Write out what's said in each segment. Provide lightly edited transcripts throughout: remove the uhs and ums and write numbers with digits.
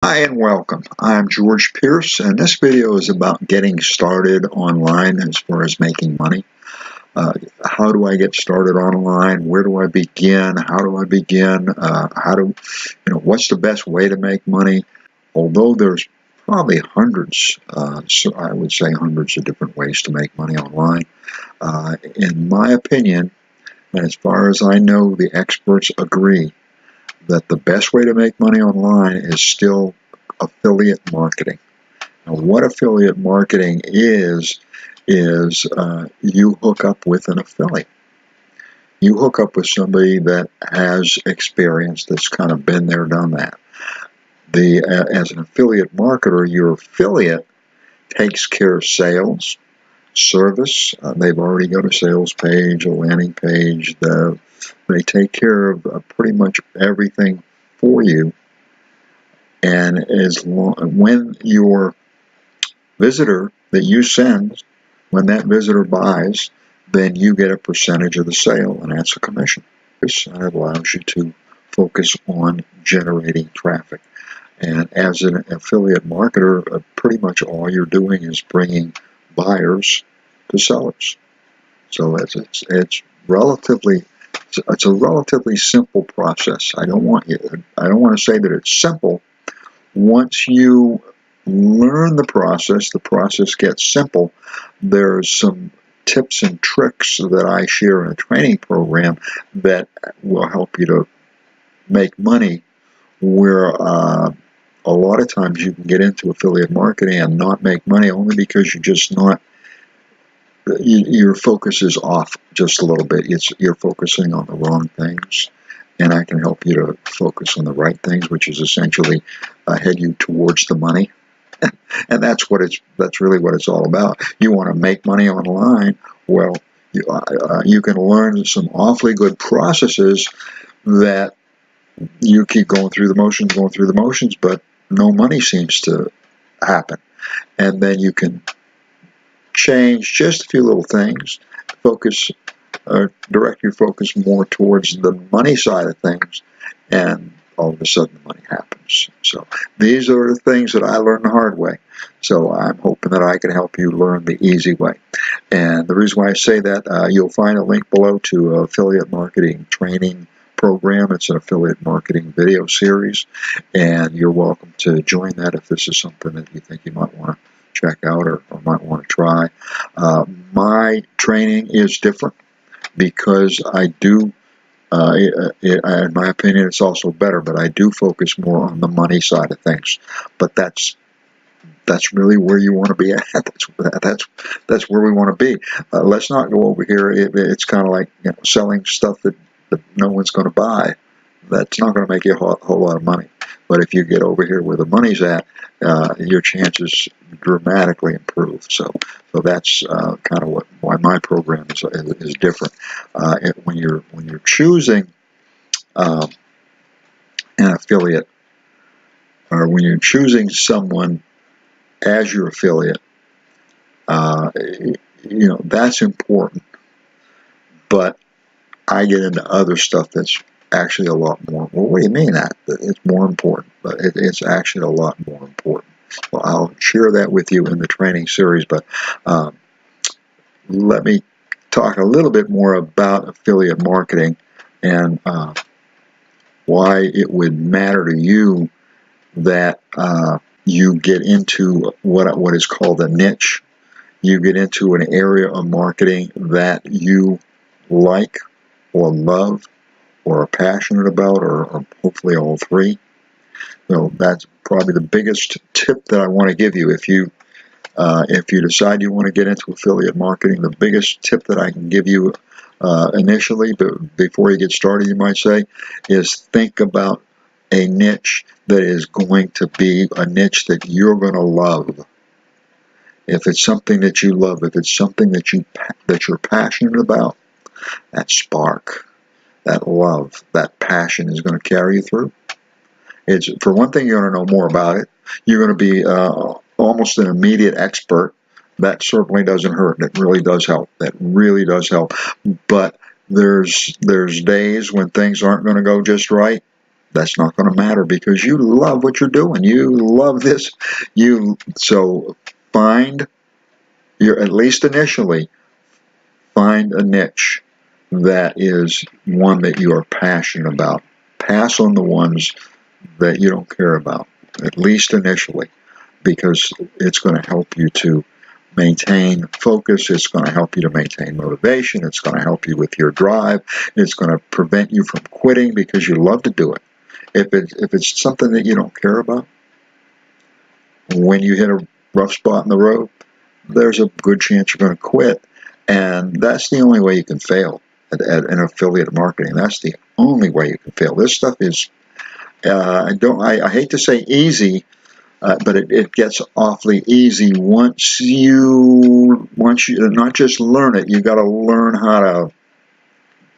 Hi and welcome. I'm George Pierce, and this video is about getting started online as far as making money. How do I get started online? Where do I begin? How do I begin? What's the best way to make money? Although there's probably hundreds, so I would say hundreds of different ways to make money online. In my opinion, and as far as I know, the experts agree that the best way to make money online is still affiliate marketing. Now, what affiliate marketing is you hook up with an affiliate. You hook up with somebody that has experience, that's kind of been there, done that. As an affiliate marketer, your affiliate takes care of sales, service. They've already got a sales page, a landing page. They take care of pretty much everything for you. And when your visitor that you send, when that visitor buys, then you get a percentage of the sale, and that's a commission. This allows you to focus on generating traffic. And as an affiliate marketer, pretty much all you're doing is bringing buyers to sellers. So it's a relatively simple process. I don't want to say that it's simple. Once you learn the process gets simple. There's some tips and tricks that I share in a training program that will help you to make money, where a lot of times you can get into affiliate marketing and not make money only because your focus is off just a little bit. You're focusing on the wrong things, and I can help you to focus on the right things, which is essentially head you towards the money. And that's really what it's all about. You want to make money online? Well, you can learn some awfully good processes that you keep going through the motions, but no money seems to happen. And then you can change just a few little things, direct your focus more towards the money side of things, and all of a sudden the money happens. So these are the things that I learned the hard way. So I'm hoping that I can help you learn the easy way. And the reason why I say that, you'll find a link below to an affiliate marketing training program. It's an affiliate marketing video series, and you're welcome to join that if this is something that you think you might want to check out or might want to try. My training is different because I do, in my opinion, it's also better, but I do focus more on the money side of things. But that's really where you want to be at. That's where we want to be. Let's not go over here. It's kind of like selling stuff that no one's going to buy. That's not going to make you a whole lot of money. But if you get over here where the money's at, your chances dramatically improve. So that's kind of why my program is different. When you're choosing an affiliate, or when you're choosing someone as your affiliate, that's important. But I get into other stuff that's actually a lot more. Well, what do you mean that? It's more important, but it's actually a lot more important. Well, I'll share that with you in the training series, but let me talk a little bit more about affiliate marketing and why it would matter to you that you get into what is called a niche. You get into an area of marketing that you like or love or are passionate about, or hopefully all three. So that's probably the biggest tip that I want to give you. If you decide you want to get into affiliate marketing, the biggest tip that I can give you initially, but before you get started, you might say, is think about a niche that is going to be a niche that you're going to love. If it's something that you love, if it's something that you're passionate about, that spark, that love, that passion is going to carry you through. For one thing, you're going to know more about it. You're going to be almost an immediate expert. That certainly doesn't hurt. That really does help. But there's days when things aren't going to go just right, That's not going to matter because you love what you're doing. You love this. So find at least initially, find a niche that is one that you are passionate about. Pass on the ones that you don't care about, at least initially, because it's going to help you to maintain focus. It's going to help you to maintain motivation. It's going to help you with your drive. It's going to prevent you from quitting because you love to do it. If it's something that you don't care about, when you hit a rough spot in the road, there's a good chance you're going to quit. And that's the only way you can fail in affiliate marketing. That's the only way you can fail. This stuff is, I hate to say easy, but it gets awfully easy once you not just learn it, you got to learn how to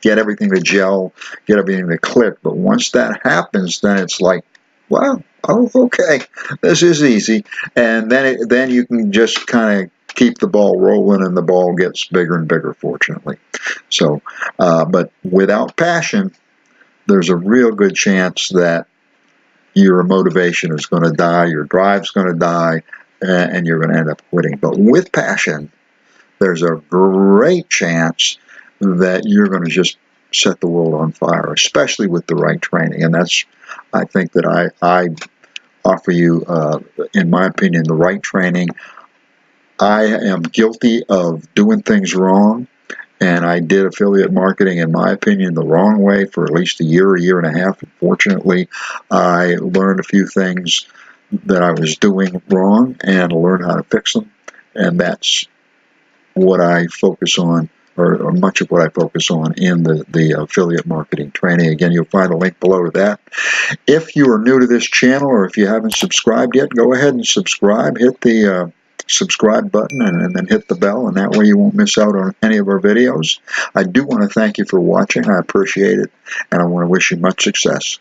get everything to gel, get everything to click. But once that happens, then it's like, wow, oh, okay, this is easy. And then you can just kind of keep the ball rolling, and the ball gets bigger and bigger, fortunately. So, but without passion, there's a real good chance that your motivation is going to die, your drive's going to die, and you're going to end up quitting. But with passion, there's a great chance that you're going to just set the world on fire, especially with the right training. And that's, I think that I offer you, in my opinion, the right training. I am guilty of doing things wrong, and I did affiliate marketing, in my opinion, the wrong way for at least a year and a half. Fortunately, I learned a few things that I was doing wrong and learned how to fix them, and that's what I focus on, or much of what I focus on in the affiliate marketing training. Again, you'll find a link below to that. If you are new to this channel, or if you haven't subscribed yet, go ahead and subscribe. Hit the subscribe button and then hit the bell, and that way you won't miss out on any of our videos. I do want to thank you for watching. I appreciate it, and I want to wish you much success.